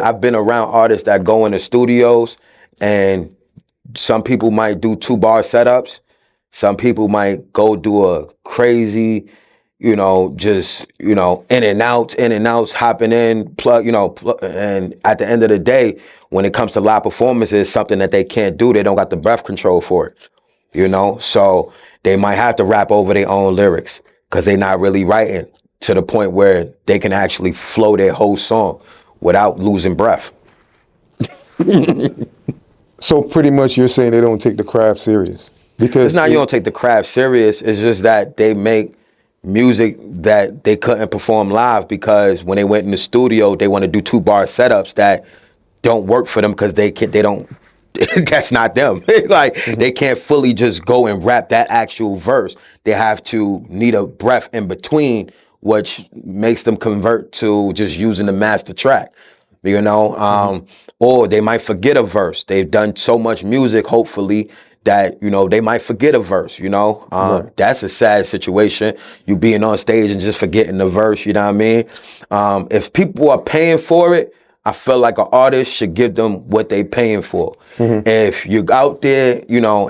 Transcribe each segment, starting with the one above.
I've been around artists that go into studios, and some people might do 2-bar setups. Some people might go do a crazy, just, in and outs, hopping in, and at the end of the day, when it comes to live performances, something that they can't do, they don't got the breath control for it, so they might have to rap over their own lyrics because they're not really writing to the point where they can actually flow their whole song without losing breath. So pretty much you're saying they don't take the craft serious? Because it's not you don't take the craft serious, it's just that they make music that they couldn't perform live because when they went in the studio, they want to do 2-bar setups that don't work for them because they don't that's not them. They can't fully just go and rap that actual verse. They have to need a breath in between, which makes them convert to just using the master track, or they might forget a verse. They've done so much music, hopefully, that, they might forget a verse, Right. That's a sad situation. You being on stage and just forgetting the verse, you know what I mean? If people are paying for it, I feel like an artist should give them what they paying for. If you're out there,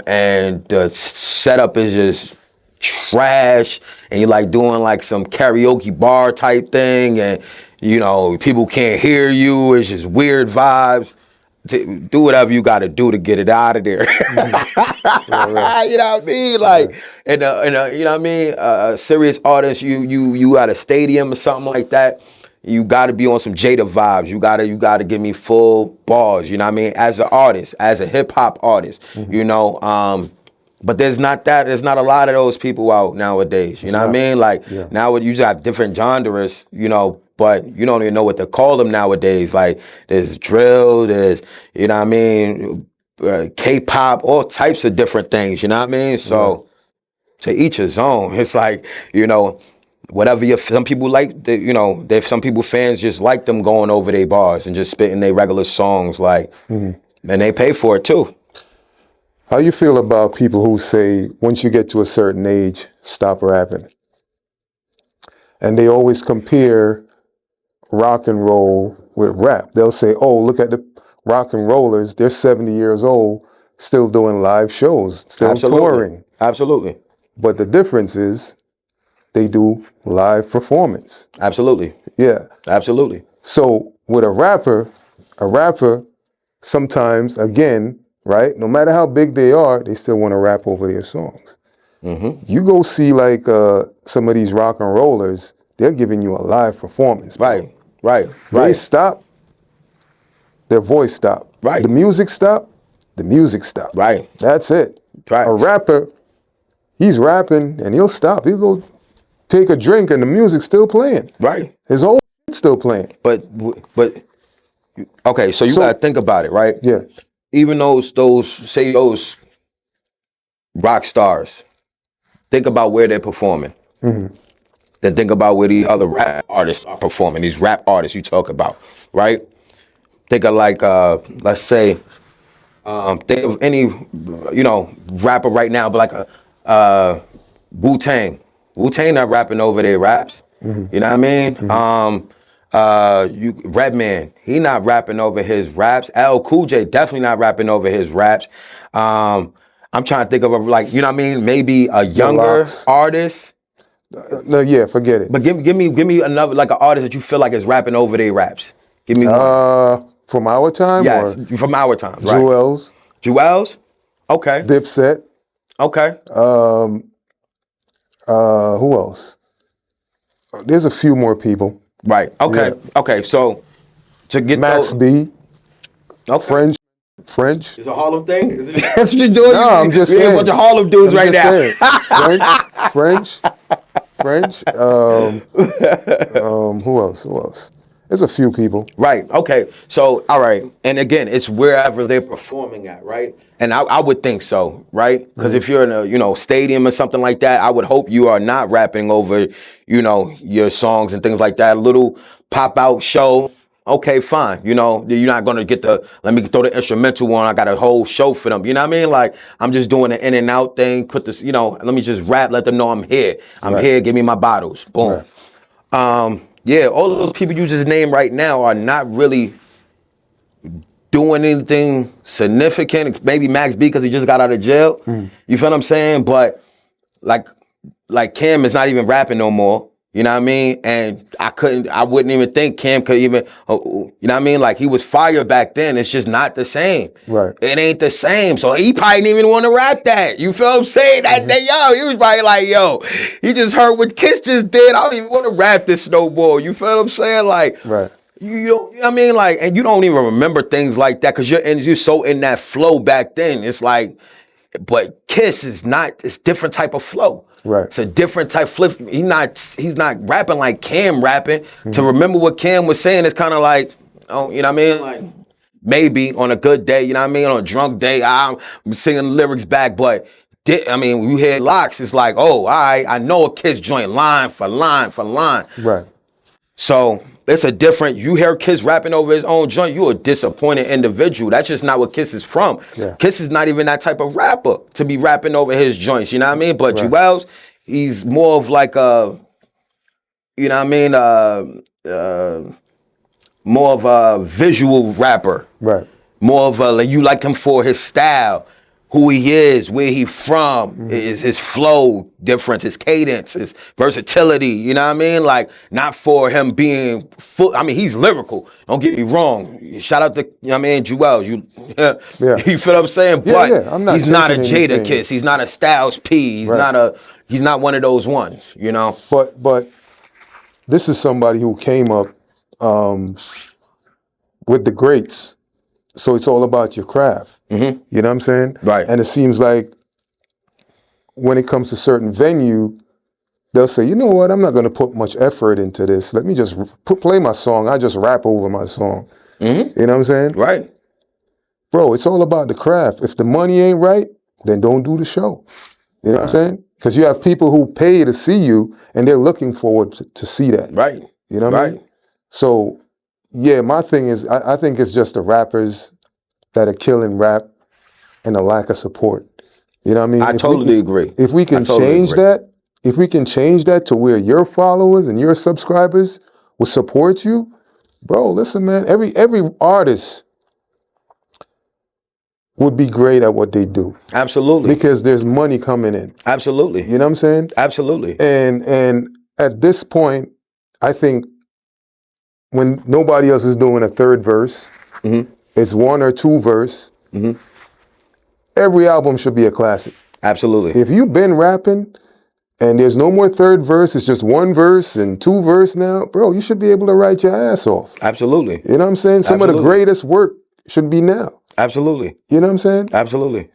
and the setup is just trash and you're like doing like some karaoke bar type thing and, people can't hear you, it's just weird vibes, do whatever you got to do to get it out of there. Right. You know what I mean? Like, you know what I mean? A serious artist, you at a stadium or something like that, you got to be on some Jada vibes. You got to give me full bars. You know what I mean? As an artist, as a hip hop artist, But there's not a lot of those people out nowadays. You know what I mean? Like now you got different genres, but you don't even know what to call them nowadays. Like there's drill, there's, you know what I mean, K-pop, all types of different things. You know what I mean? So to each his own. It's like, whatever some people like, some people fans just like them going over their bars and just spitting their regular songs, like, and they pay for it too. How you feel about people who say once you get to a certain age, stop rapping? And they always compare rock and roll with rap. They'll say, oh, look at the rock and rollers. They're 70 years old, still doing live shows, still touring. Absolutely. But the difference is they do live performance. Absolutely. Yeah. Absolutely. So with a rapper sometimes, again, right, no matter how big they are, they still want to rap over their songs. You go see like some of these rock and rollers, they're giving you a live performance. Bro. Right. They stop, their voice stop. Right. The music stop, the music stop. Right. That's it. Right. A rapper, he's rapping and he'll stop. He'll go take a drink and the music's still playing. Right. His whole still playing. But okay, so you gotta think about it, right? Yeah. Even those rock stars, think about where they're performing. Then think about where these other rap artists are performing, these rap artists you talk about, right? Think of like, let's say, think of any, rapper right now, but like a Wu-Tang. Wu-Tang not rapping over their raps, you know what I mean? Redman, he not rapping over his raps. LL Cool J definitely not rapping over his raps. I'm trying to think of like, you know what I mean? Maybe a younger artist. No, yeah, forget it. But give me another, like an artist that you feel like is rapping over their raps. Give me one. From our time? Yes, or from our time, right? Jewels. Jewels? Okay. Dipset. Okay. Who else? There's a few more people. Right. Okay. Yeah. Okay. So to get Max those, B. okay. French. It's a Harlem thing? That's what you're doing? No, I'm just saying. A bunch of Harlem dudes right now. French. Who else? There's a few people. Right. Okay. So, all right. And again, it's wherever they're performing at, right? And I would think so, right? Because if you're in a, stadium or something like that, I would hope you are not rapping over, your songs and things like that. A little pop-out show. Okay, fine. You're not going to get let me throw the instrumental on. I got a whole show for them. You know what I mean? Like, I'm just doing an in and out thing. Put this, let me just rap, let them know I'm here. I'm here. Give me my bottles. Boom. Right. Yeah, all of those people you just named right now are not really doing anything significant. Maybe Max B because he just got out of jail. You feel what I'm saying? But like Cam is not even rapping no more. You know what I mean? And I wouldn't even think Cam could even, you know what I mean? Like he was fire back then. It's just not the same. Right. It ain't the same. So he probably didn't even want to rap that. You feel what I'm saying? That day, he was probably like, yo, he just heard what Kiss just did. I don't even want to rap this snowball. You feel what I'm saying? Like, Right. you know what I mean? Like, and you don't even remember things like that because you're so in that flow back then. It's like, but Kiss is not, it's different type of flow. Right. It's a different type flip. He's not rapping like Cam rapping. To remember what Cam was saying is kind of like, oh, you know what I mean? Like maybe on a good day, you know what I mean? On a drunk day, I'm singing the lyrics back, but when you hear Locks, it's like, oh, all right, I know a Kiss joint line for line for line. Right. So it's a different, you hear Kiss rapping over his own joint, you're a disappointed individual. That's just not what Kiss is from. Yeah. Kiss is not even that type of rapper to be rapping over his joints, you know what I mean? But Right. Juelz, he's more of like a, you know what I mean, more of a visual rapper. Right. More of a, like, you like him for his style, who he is, where he from, his flow difference, his cadence, his versatility, you know what I mean? Like, not for him being full, I mean, he's lyrical, don't get me wrong. Shout out to, you know what I mean, Juelz, Yeah. you feel what I'm saying? Yeah, But yeah, I'm not he's not a taking Jada anything. Kiss, he's not a Styles P, Right. he's not one of those ones, you know? But this is somebody who came up with the greats. So it's all about your craft. You know what I'm saying? Right. And it seems like when it comes to certain venue, they'll say, you know what, I'm not going to put much effort into this. Let me just play my song. I just rap over my song. You know what I'm saying? Right. Bro, it's all about the craft. If the money ain't right, then don't do the show. You know what I'm saying? Because you have people who pay to see you and they're looking forward to see that. Right. You know what I Right. mean? So, yeah, my thing is, I think it's just the rappers that are killing rap and the lack of support. You know what I mean? I totally agree. If we can totally change agree. that, if we can change that to where your followers and your subscribers will support you, bro, listen, man, every artist would be great at what they do Absolutely. because there's money coming in. Absolutely. You know what I'm saying? Absolutely. And at this point, I think when nobody else is doing a third verse, it's one or two verse, every album should be a classic. Absolutely. If you've been rapping and there's no more third verse, it's just one verse and two verse now, bro, you should be able to write your ass off. Absolutely. You know what I'm saying? Some of the Absolutely. greatest work should be now. Absolutely. You know what I'm saying? Absolutely.